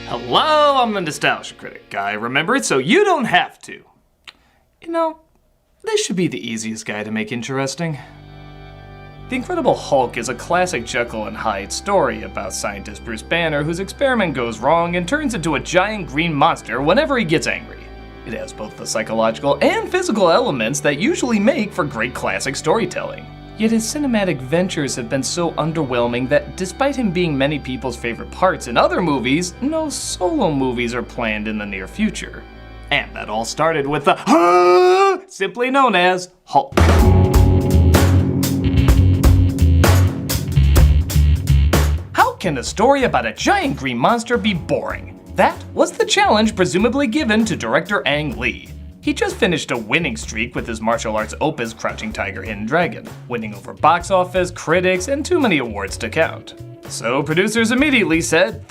Hello, I'm the Nostalgia Critic guy. Remember it so you don't have to. You know, this should be the easiest guy to make interesting. The Incredible Hulk is a classic Jekyll and Hyde story about scientist Bruce Banner whose experiment goes wrong and turns into a giant green monster whenever he gets angry. It has both the psychological and physical elements that usually make for great classic storytelling. Yet his cinematic ventures have been so underwhelming that despite him being many people's favorite parts in other movies, no solo movies are planned in the near future. And that all started with the simply known as Hulk. How can a story about a giant green monster be boring? That was the challenge presumably given to director Ang Lee. He just finished a winning streak with his martial arts opus Crouching Tiger, Hidden Dragon, winning over box office, critics, and too many awards to count. So producers immediately said,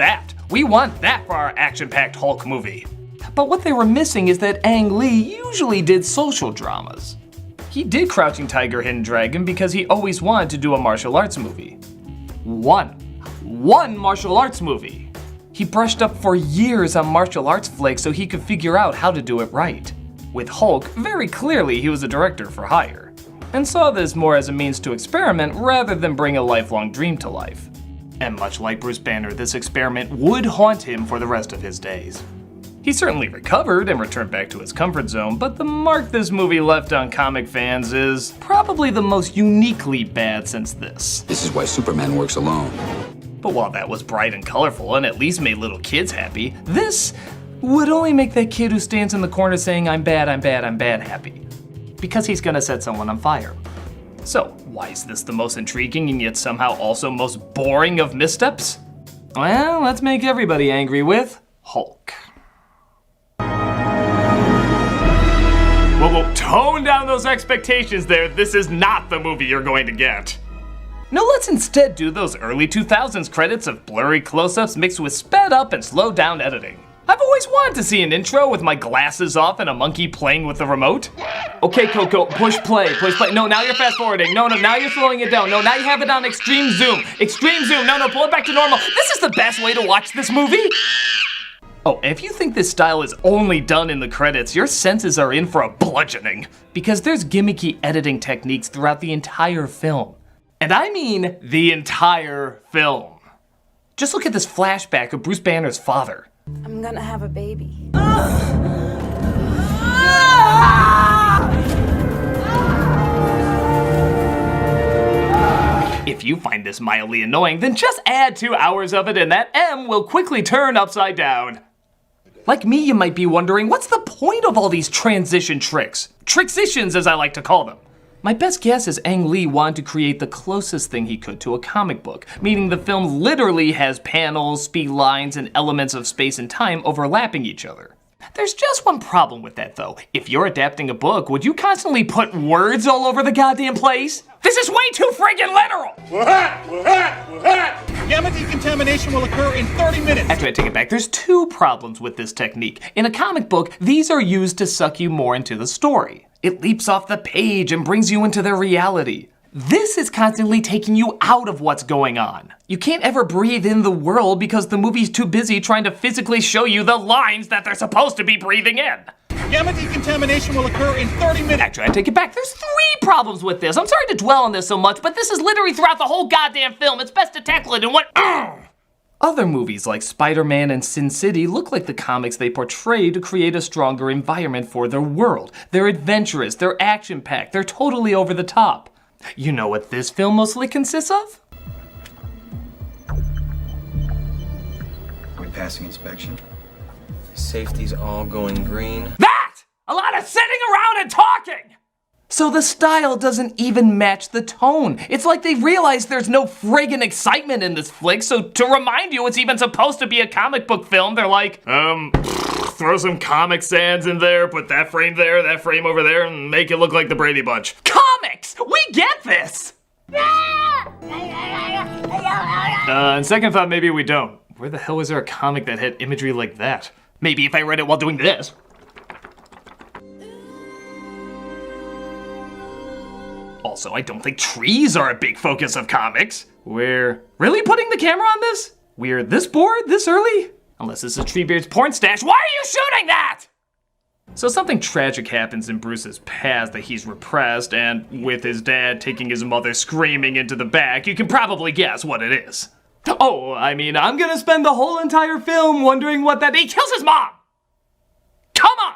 we want that for our action-packed Hulk movie. But what they were missing is that Ang Lee usually did social dramas. He did Crouching Tiger, Hidden Dragon because he always wanted to do a martial arts movie. One martial arts movie. He brushed up for years on martial arts flicks so he could figure out how to do it right. With Hulk, very clearly he was a director for hire, and saw this more as a means to experiment rather than bring a lifelong dream to life. And much like Bruce Banner, this experiment would haunt him for the rest of his days. He certainly recovered and returned back to his comfort zone, but the mark this movie left on comic fans is probably the most uniquely bad since this. This is why Superman works alone. But while that was bright and colorful and at least made little kids happy, this would only make that kid who stands in the corner saying, I'm bad, happy. Because he's gonna set someone on fire. So, why is this the most intriguing and yet somehow also most boring of missteps? Well, let's make everybody angry with Hulk. Whoa, tone down those expectations there. This is not the movie you're going to get. No, let's instead do those early 2000s credits of blurry close-ups mixed with sped up and slowed down editing. I've always wanted to see an intro with my glasses off and a monkey playing with the remote. Okay, Coco, push play. No, now you're fast forwarding. No, now you're slowing it down. No, now you have it on extreme zoom. No, pull it back to normal. This is the best way to watch this movie. Oh, if you think this style is only done in the credits, your senses are in for a bludgeoning. Because there's gimmicky editing techniques throughout the entire film. And I mean the entire film. Just look at this flashback of Bruce Banner's father. I'm gonna have a baby. If you find this mildly annoying, then just add 2 hours of it and that M will quickly turn upside down. Like me, you might be wondering, what's the point of all these transition tricks? Trixitions, as I like to call them. My best guess is Ang Lee wanted to create the closest thing he could to a comic book, meaning the film literally has panels, speed lines, and elements of space and time overlapping each other. There's just one problem with that though. If you're adapting a book, would you constantly put words all over the goddamn place? This is way too friggin' literal! Gamma decontamination will occur in 30 minutes. Actually, I take it back. There's 2 problems with this technique. In a comic book, these are used to suck you more into the story. It leaps off the page and brings you into their reality. This is constantly taking you out of what's going on. You can't ever breathe in the world because the movie's too busy trying to physically show you the lines that they're supposed to be breathing in. Gamma decontamination will occur in 30 minutes. Actually, I take it back. There's 3 problems with this. I'm sorry to dwell on this so much, but this is literally throughout the whole goddamn film. It's best to tackle it in one. Other movies like Spider-Man and Sin City look like the comics they portray to create a stronger environment for their world. They're adventurous, they're action-packed, they're totally over the top. You know what this film mostly consists of? Are we passing inspection? Safety's all going green. That! A lot of sitting around and talking! So the style doesn't even match the tone. It's like they realized there's no friggin' excitement in this flick, so to remind you it's even supposed to be a comic book film, they're like, throw some Comic Sans in there, put that frame there, that frame over there, and make it look like the Brady Bunch. Comics! We get this! On second thought, maybe we don't. Where the hell was there a comic that had imagery like that? Maybe if I read it while doing this. Also, I don't think trees are a big focus of comics. We're really putting the camera on this? We're this bored this early? Unless this is Treebeard's porn stash. Why are you shooting that? So something tragic happens in Bruce's past that he's repressed, and with his dad taking his mother screaming into the back, you can probably guess what it is. Oh, I mean, I'm gonna spend the whole entire film wondering what that— he kills his mom! Come on!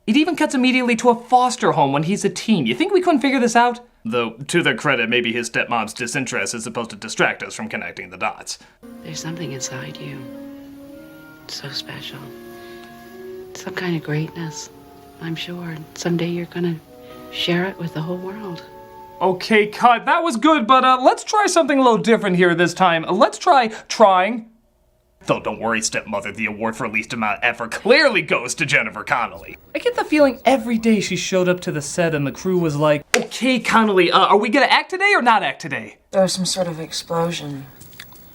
It even cuts immediately to a foster home when he's a teen. You think we couldn't figure this out? Though, to their credit, maybe his stepmom's disinterest is supposed to distract us from connecting the dots. There's something inside you. So special. Some kind of greatness, I'm sure. Someday you're gonna share it with the whole world. Okay, cut. That was good, but let's try something a little different here this time. Let's try trying. Though don't worry, stepmother, the award for least amount of effort clearly goes to Jennifer Connelly. I get the feeling every day she showed up to the set and the crew was like, okay, Connelly, are we gonna act today or not act today? There was some sort of explosion.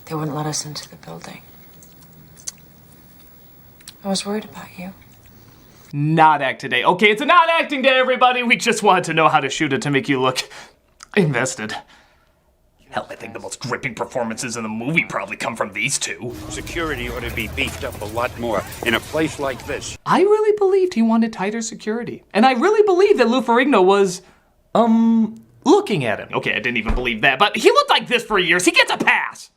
They wouldn't let us into the building. I was worried about you. Not act today. Okay, it's a not acting day, everybody. We just wanted to know how to shoot it to make you look invested. Hell, I think the most gripping performances in the movie probably come from these two. Security ought to be beefed up a lot more in a place like this. I really believed he wanted tighter security. And I really believed that Lou Ferrigno was, looking at him. Okay, I didn't even believe that, but he looked like this for years. He gets a pass.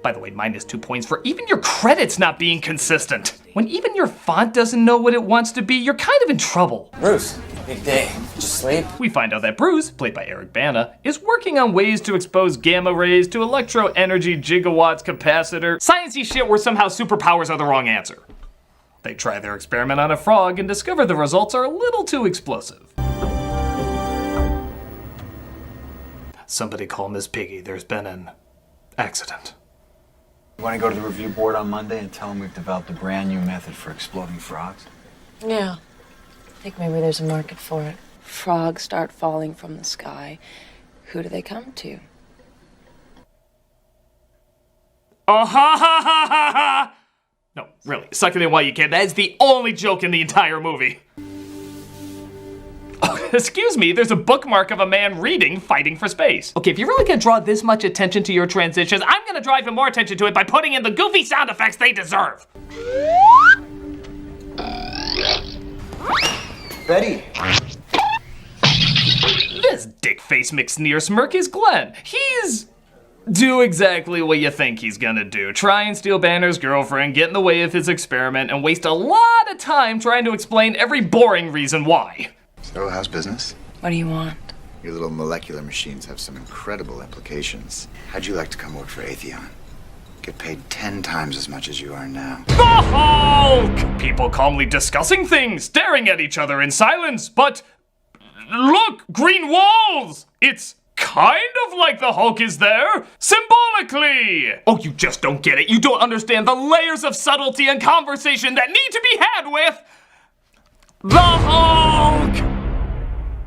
By the way, -2 points for even your credits not being consistent. When even your font doesn't know what it wants to be, you're kind of in trouble. Bruce, big day. Just sleep? We find out that Bruce, played by Eric Bana, is working on ways to expose gamma rays to electro energy gigawatts capacitor. Sciencey shit where somehow superpowers are the wrong answer. They try their experiment on a frog and discover the results are a little too explosive. Somebody call Miss Piggy, there's been an accident. You want to go to the review board on Monday and tell them we've developed a brand new method for exploding frogs? Yeah. I think maybe there's a market for it. Frogs start falling from the sky. Who do they come to? Oh, ha ha ha ha ha! No, really, suck it in while you can. That is the only joke in the entire movie. Oh, excuse me, there's a bookmark of a man reading Fighting for Space. Okay, if you're really gonna draw this much attention to your transitions, I'm gonna drive even more attention to it by putting in the goofy sound effects they deserve. Betty! This dick-face McSneer smirk is Glenn. He's... do exactly what you think he's gonna do. Try and steal Banner's girlfriend, get in the way of his experiment, and waste a lot of time trying to explain every boring reason why. So, how's business? What do you want? Your little molecular machines have some incredible implications. How'd you like to come work for Atheon? Get paid 10 times as much as you are now. The Hulk! People calmly discussing things, staring at each other in silence, but... look! Green walls! It's kind of like the Hulk is there, symbolically! Oh, you just don't get it. You don't understand the layers of subtlety and conversation that need to be had with... the Hulk!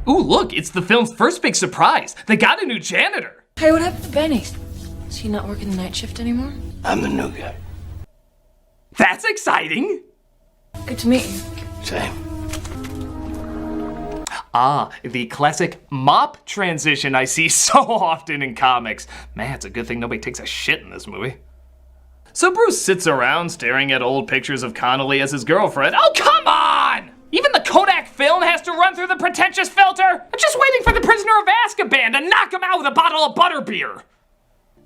Ooh, look, it's the film's first big surprise. They got a new janitor. Hey, what happened to Benny? Is he not working the night shift anymore? I'm the new guy. That's exciting. Good to meet you. Same. Ah, the classic mop transition I see so often in comics. Man, it's a good thing nobody takes a shit in this movie. So Bruce sits around staring at old pictures of Connelly as his girlfriend. Oh, come on! Even the Kodak film has to run through the pretentious filter? I'm just waiting for the prisoner of Azkaban to knock him out with a bottle of butterbeer.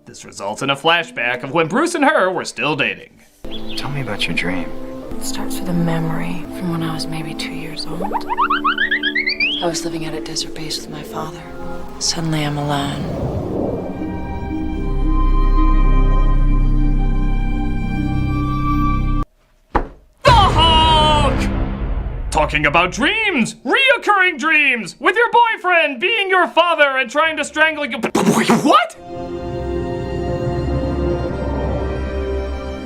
This results in a flashback of when Bruce and her were still dating. Tell me about your dream. It starts with a memory from when I was maybe 2 years old. I was living out at Desert Base with my father. Suddenly I'm alone. Talking about dreams! Reoccurring dreams! With your boyfriend being your father and trying to strangle you. What?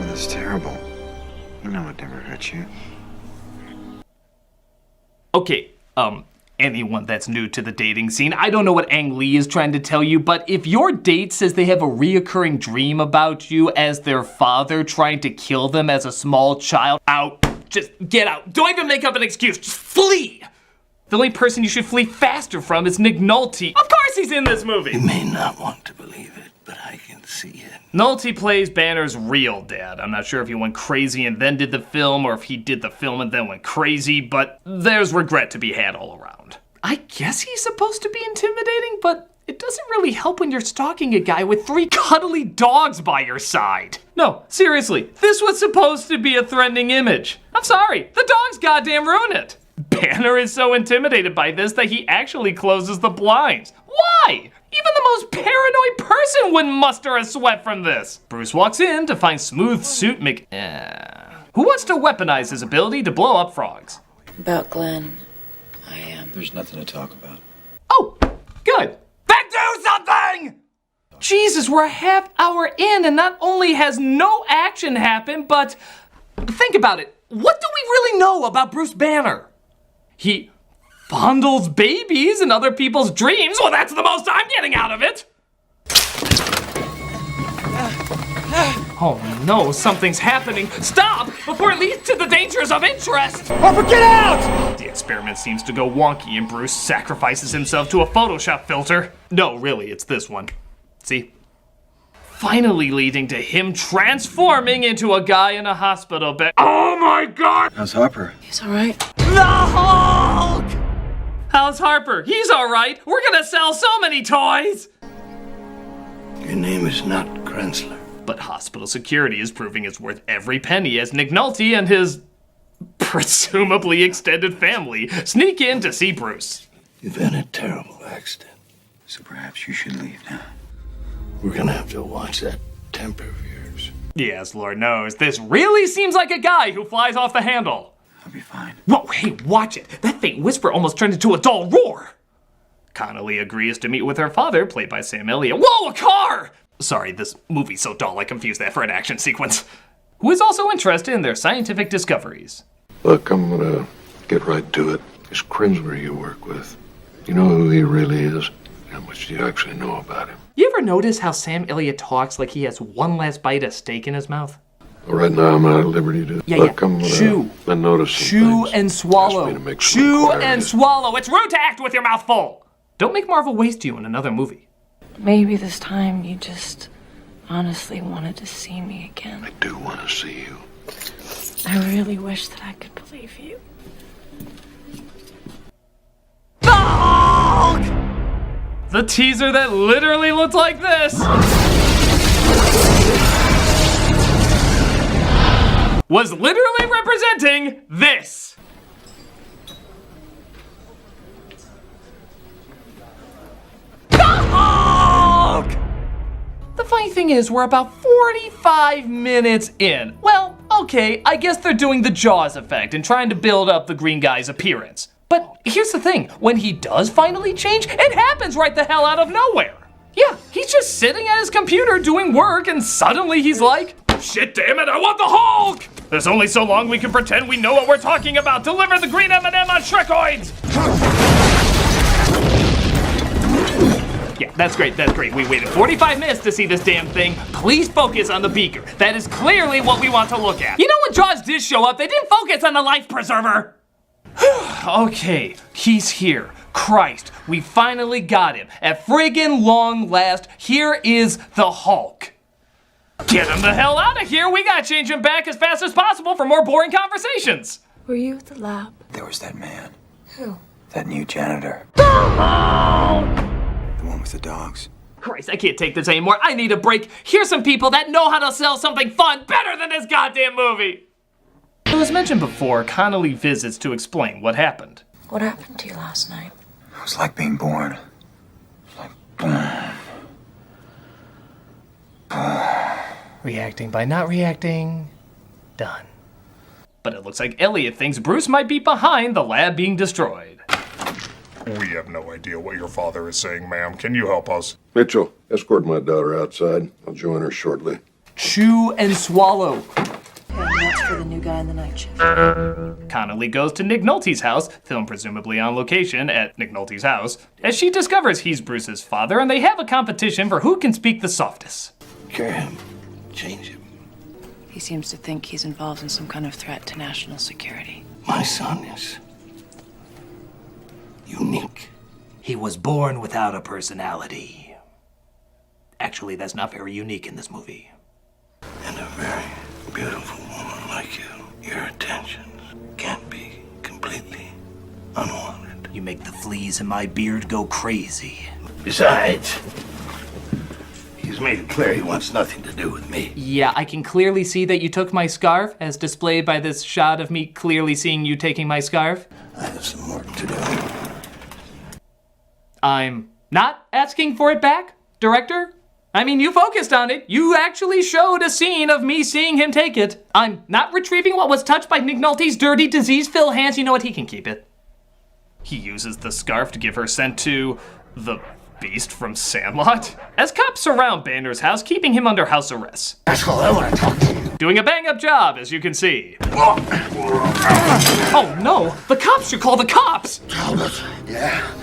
That's terrible. You know it never hurt you. Okay, anyone that's new to the dating scene, I don't know what Ang Lee is trying to tell you, but if your date says they have a reoccurring dream about you as their father trying to kill them as a small child, out. Just get out. Don't even make up an excuse. Just flee. The only person you should flee faster from is Nick Nolte. Of course he's in this movie! You may not want to believe it, but I can see it. Nolte plays Banner's real dad. I'm not sure if he went crazy and then did the film, or if he did the film and then went crazy, but there's regret to be had all around. I guess he's supposed to be intimidating, but it doesn't really help when you're stalking a guy with 3 cuddly dogs by your side. No, seriously, this was supposed to be a threatening image. I'm sorry, the dogs goddamn ruin it. Banner is so intimidated by this that he actually closes the blinds. Why? Even the most paranoid person wouldn't muster a sweat from this. Bruce walks in to find Smooth Suit who wants to weaponize his ability to blow up frogs. About Glenn, There's nothing to talk about. Oh, good. Then do something! Jesus, we're a half hour in and not only has no action happened, but think about it. What do we really know about Bruce Banner? He fondles babies in other people's dreams. Well, that's the most I'm getting out of it. Oh no, something's happening. Stop before it leads to the dangers of interest. Harper, get out! The experiment seems to go wonky and Bruce sacrifices himself to a Photoshop filter. No, really, it's this one. See? Finally leading to him transforming into a guy in a hospital bed. Oh my God! How's Harper? he's all right. The Hulk! How's Harper? He's all right. We're gonna sell so many toys. Your name is not Krensler. But hospital security is proving it's worth every penny as Nick Nolte and his presumably extended family sneak in to see Bruce. You've had a terrible accident. So perhaps you should leave now. We're gonna have to watch that temper of yours. Yes, Lord knows, this really seems like a guy who flies off the handle. I'll be fine. Whoa, hey, watch it. That faint whisper almost turned into a dull roar. Connolly agrees to meet with her father, played by Sam Elliott. Whoa, a car! Sorry, this movie's so dull I confused that for an action sequence. Who is also interested in their scientific discoveries. Look, I'm gonna get right to it. This Crinsler you work with, you know who he really is? How much do you actually know about him? You ever notice how Sam Elliott talks like he has one last bite of steak in his mouth? Well, right now I'm not at liberty to. Look, I'm gonna chew. notice some Chew things. and swallow. Ask me to make some Chew and inquiries. swallow. It's rude to act with your mouth full. Don't make Marvel waste you in another movie. Maybe this time you just honestly wanted to see me again. I do want to see you. I really wish that I could believe you. Hulk! The teaser that literally looked like this was literally representing this. The Hulk! The funny thing is, we're about 45 minutes in. Well, okay, I guess they're doing the Jaws effect and trying to build up the green guy's appearance. But here's the thing, when he does finally change, it happens right the hell out of nowhere. Yeah, he's just sitting at his computer doing work and suddenly he's like, shit damn it, I want the Hulk! There's only so long we can pretend we know what we're talking about. Deliver the green M&M on Shrekoids! Yeah, that's great, that's great. We waited 45 minutes to see this damn thing. Please focus on the beaker. That is clearly what we want to look at. You know when Jaws did show up, they didn't focus on the life preserver. Okay, he's here. Christ, we finally got him. At friggin' long last, here is the Hulk. Get him the hell out of here. We gotta change him back as fast as possible for more boring conversations. Were you at the lab? There was that man. Who? That new janitor. The Hulk! The one with the dogs. Christ, I can't take this anymore. I need a break. Here's some people that know how to sell something fun better than this goddamn movie. As mentioned before, Connolly visits to explain what happened. What happened to you last night? It was like being born. It was like boom. Reacting by not reacting. Done. But it looks like Elliot thinks Bruce might be behind the lab being destroyed. We have no idea what your father is saying, ma'am. Can you help us? Mitchell, escort my daughter outside. I'll join her shortly. Chew and swallow. Okay, that's for the new guy in the night shift. Connolly goes to Nick Nolte's house, filmed presumably on location at Nick Nolte's house, as she discovers he's Bruce's father and they have a competition for who can speak the softest. Cure him. Change him. He seems to think he's involved in some kind of threat to national security. My son is. unique. He was born without a personality. Actually, that's not very unique in this movie. And a very beautiful woman like you, your attentions can't be completely unwanted. You make the fleas in my beard go crazy. Besides, he's made it clear he wants nothing to do with me. Yeah, I can clearly see that you took my scarf, as displayed by this shot of me clearly seeing you taking my scarf. I have some work to do. I'm not asking for it back, director. I mean, you focused on it. You actually showed a scene of me seeing him take it. I'm not retrieving what was touched by Nick Nolte's dirty, disease-filled hands. You know what? He can keep it. He uses the scarf to give her scent to the Beast from Sandlot. As cops surround Banner's house, keeping him under house arrest. Asshole, I want to talk to you. Doing a bang-up job, as you can see. Oh no, the cops should call the cops! Talbot. Yeah?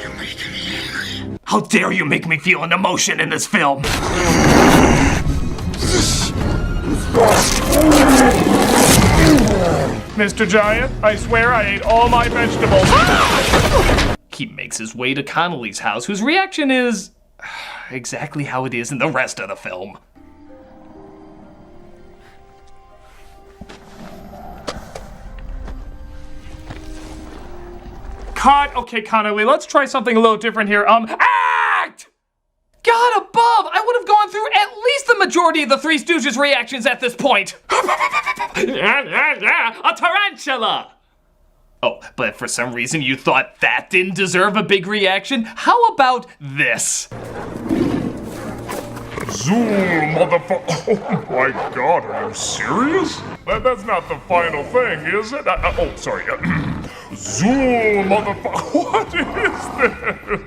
You're making me angry. How dare you make me feel an emotion in this film? Mr. Giant, I swear I ate all my vegetables. He makes his way to Connolly's house, whose reaction is exactly how it is in the rest of the film. Cut! Okay, Connolly, let's try something a little different here. Act! God above! I would have gone through at least the majority of the Three Stooges reactions at this point. A tarantula! Oh, but for some reason you thought that didn't deserve a big reaction? How about this? Zool, motherfucker. Oh my god, are you serious? That's not the final thing, is it? Oh, sorry. Zool, motherfucker. What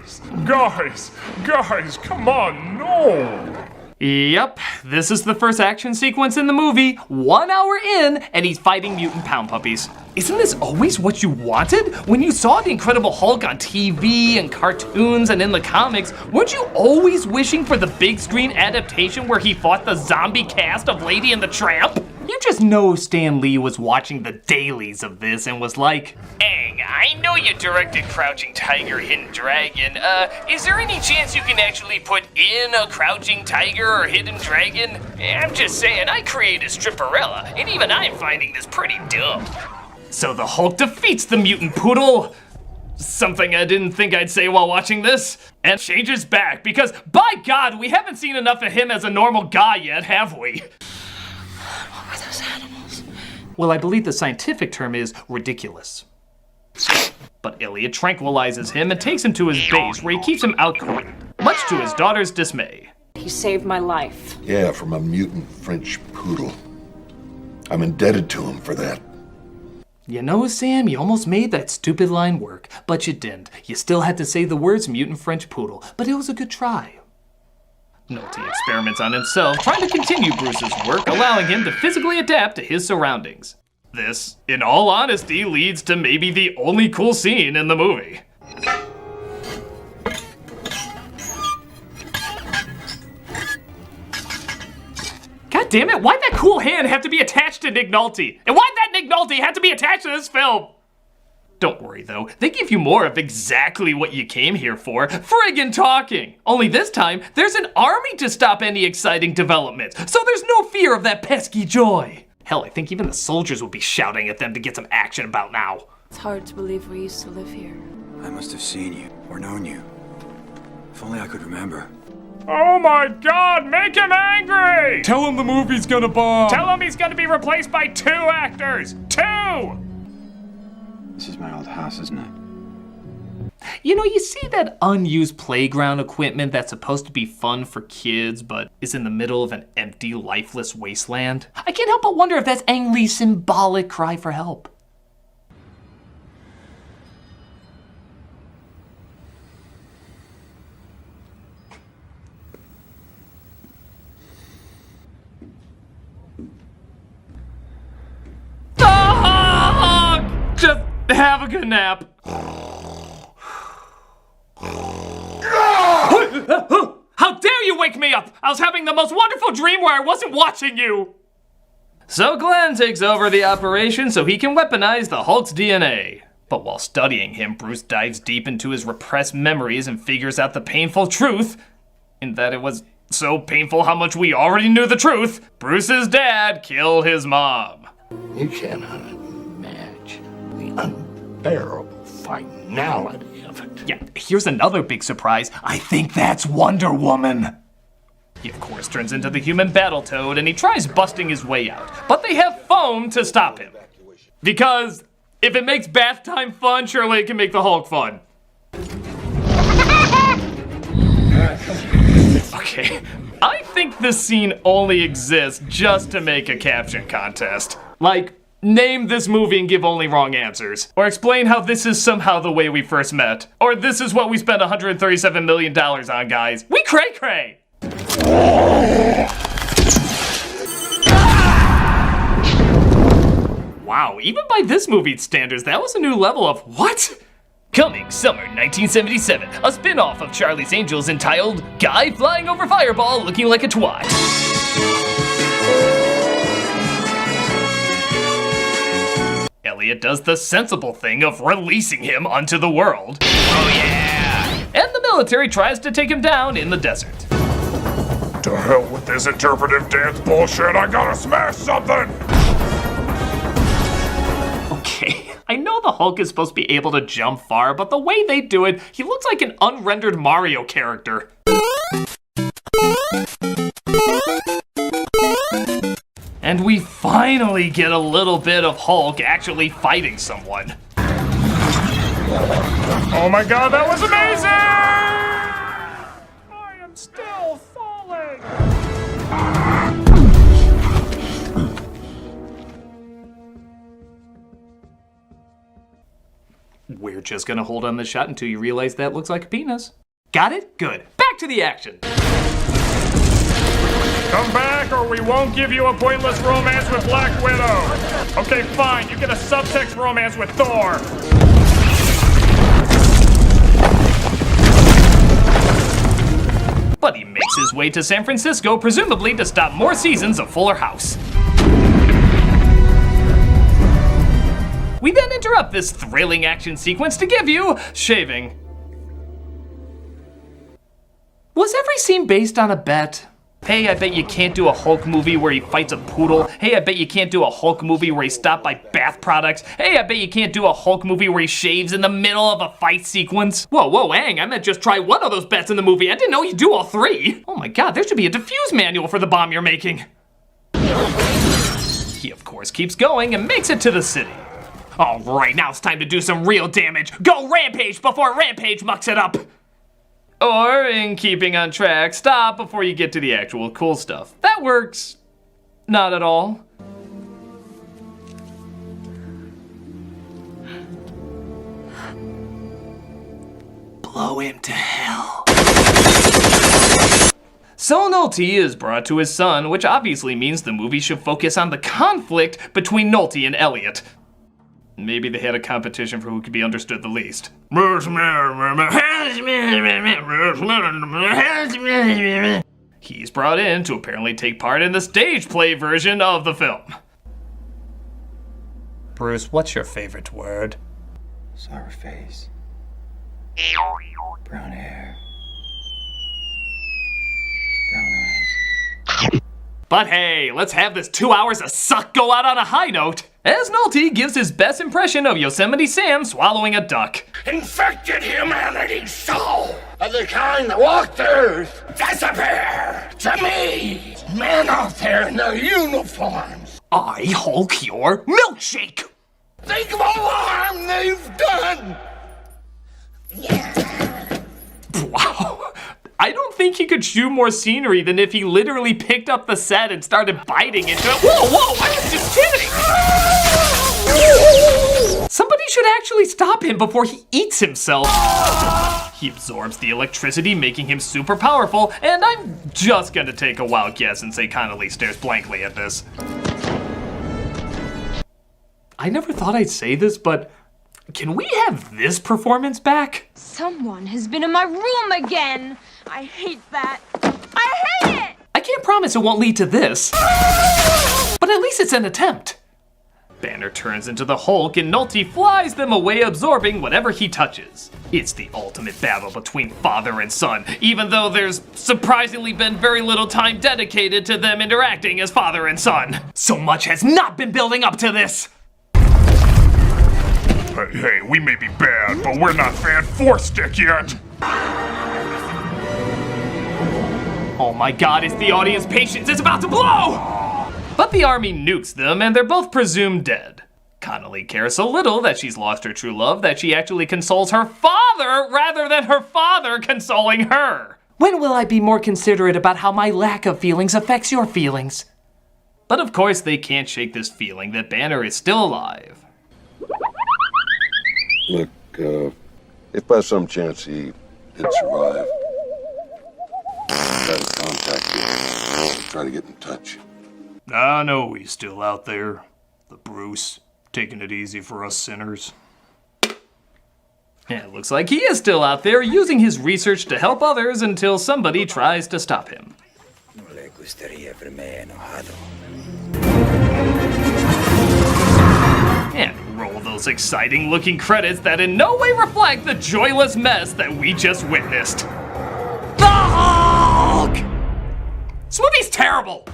is this? Guys, come on, no. Yep, this is the first action sequence in the movie, 1 hour in, and he's fighting mutant pound puppies. Isn't this always what you wanted? When you saw the Incredible Hulk on TV and cartoons and in the comics, weren't you always wishing for the big screen adaptation where he fought the zombie cast of Lady and the Tramp? You just know Stan Lee was watching the dailies of this and was like, "Aang, I know you directed Crouching Tiger, Hidden Dragon. Is there any chance you can actually put in a Crouching Tiger or Hidden Dragon? I'm just saying, I created Stripperella, and even I'm finding this pretty dumb." So the Hulk defeats the mutant poodle, something I didn't think I'd say while watching this, and changes back because, by God, we haven't seen enough of him as a normal guy yet, have we? What were those animals? Well, I believe the scientific term is ridiculous. But Elliot tranquilizes him and takes him to his base where he keeps him out cold, much to his daughter's dismay. He saved my life. Yeah, from a mutant French poodle. I'm indebted to him for that. You know, Sam, you almost made that stupid line work, but you didn't. You still had to say the words mutant French poodle, but it was a good try. Nolte experiments on himself, trying to continue Bruce's work, allowing him to physically adapt to his surroundings. This, in all honesty, leads to maybe the only cool scene in the movie. God damn it, why'd that cool hand have to be attached to Nick Nolte? And why'd that Nick Nolte have to be attached to this film? Don't worry though, they give you more of exactly what you came here for, friggin' talking. Only this time, there's an army to stop any exciting developments, so there's no fear of that pesky joy. Hell, I think even the soldiers would be shouting at them to get some action about now. It's hard to believe we used to live here. I must have seen you, or known you. If only I could remember. Oh my god, make him angry! Tell him the movie's gonna bomb. Tell him he's gonna be replaced by 2 actors. 2! This is my old house, isn't it? You know, you see that unused playground equipment that's supposed to be fun for kids, but is in the middle of an empty, lifeless wasteland? I can't help but wonder if that's Ang Lee's symbolic cry for help. Just have a good nap. How dare you wake me up! I was having the most wonderful dream where I wasn't watching you! So Glenn takes over the operation so he can weaponize the Hulk's DNA. But while studying him, Bruce dives deep into his repressed memories and figures out the painful truth, in that it was so painful how much we already knew the truth. Bruce's dad killed his mom. You cannot imagine the unbearable finality of it. Yeah, here's another big surprise. I think that's Wonder Woman. He, of course, turns into the human Battletoad and he tries busting his way out. But they have foam to stop him. Because if it makes bath time fun, surely it can make the Hulk fun. Okay, I think this scene only exists just to make a caption contest. Like, name this movie and give only wrong answers. Or explain how this is somehow the way we first met. Or this is what we spent $137 million on, guys. We cray-cray! Wow, even by this movie's standards, that was a new level of what? Coming summer 1977, a spin-off of Charlie's Angels entitled Guy Flying Over Fireball Looking Like a Twat. Elliot does the sensible thing of releasing him onto the world. Oh yeah! And the military tries to take him down in the desert. To hell with this interpretive dance bullshit, I gotta smash something! Okay, I know the Hulk is supposed to be able to jump far, but the way they do it, he looks like an unrendered Mario character. And we finally get a little bit of Hulk actually fighting someone. Oh my god, that was amazing! I am still falling! We're just gonna hold on this shot until you realize that looks like a penis. Got it? Good. Back to the action. Come back or we won't give you a pointless romance with Black Widow. Okay, fine, you get a subtext romance with Thor. But he makes his way to San Francisco, presumably to stop more seasons of Fuller House. We then interrupt this thrilling action sequence to give you shaving. Was every scene based on a bet? Hey, I bet you can't do a Hulk movie where he fights a poodle. Hey, I bet you can't do a Hulk movie where he's stopped by bath products. Hey, I bet you can't do a Hulk movie where he shaves in the middle of a fight sequence. Whoa, hang, I meant just try one of those bets in the movie. I didn't know you'd do all three. Oh my god, there should be a diffuse manual for the bomb you're making. He, of course, keeps going and makes it to the city. All right, now it's time to do some real damage. Go Rampage before Rampage mucks it up. Or, in keeping on track, stop before you get to the actual cool stuff. That works. Not at all. Blow him to hell. So Nolte is brought to his son, which obviously means the movie should focus on the conflict between Nolte and Elliot. Maybe they had a competition for who could be understood the least. He's brought in to apparently take part in the stage play version of the film. Bruce, what's your favorite word? Sour face. Brown hair. Brown eyes. But hey, let's have this 2 hours of suck go out on a high note. As Nolte gives his best impression of Yosemite Sam swallowing a duck. Infected humanity's soul of the kind that walked the earth disappear to me. Men out there in their uniforms. I Hulk your milkshake. Think of all the harm they've done. Wow. I don't think he could chew more scenery than if he literally picked up the set and started biting into it. Whoa, I was just kidding! Somebody should actually stop him before he eats himself. He absorbs the electricity, making him super powerful, and I'm just gonna take a wild guess and say Connolly stares blankly at this. I never thought I'd say this, but can we have this performance back? Someone has been in my room again. I hate that. I hate it! I can't promise it won't lead to this, but at least it's an attempt. Banner turns into the Hulk and Nolte flies them away, absorbing whatever he touches. It's the ultimate battle between father and son, even though there's surprisingly been very little time dedicated to them interacting as father and son. So much has not been building up to this! Hey, we may be bad, but we're not Fan 4 Stick yet! Oh my god, it's the audience patience is about to blow! But the army nukes them and they're both presumed dead. Connolly cares so little that she's lost her true love that she actually consoles her father rather than her father consoling her. When will I be more considerate about how my lack of feelings affects your feelings? But of course they can't shake this feeling that Banner is still alive. Look, if by some chance he did survive, try to contact you. Try to get in touch. I know he's still out there. The Bruce, taking it easy for us sinners. Yeah, it looks like he is still out there using his research to help others until somebody tries to stop him. And roll those exciting looking credits that in no way reflect the joyless mess that we just witnessed. The Hulk! This movie's terrible!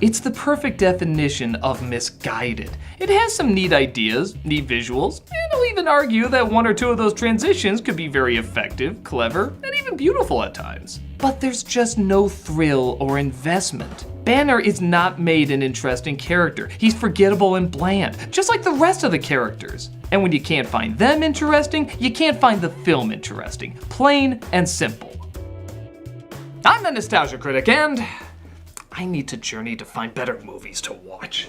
It's the perfect definition of misguided. It has some neat ideas, neat visuals, and I'll even argue that one or two of those transitions could be very effective, clever, and even beautiful at times. But there's just no thrill or investment. Banner is not made an interesting character. He's forgettable and bland, just like the rest of the characters. And when you can't find them interesting, you can't find the film interesting. Plain and simple. I'm the Nostalgia Critic, and I need to journey to find better movies to watch.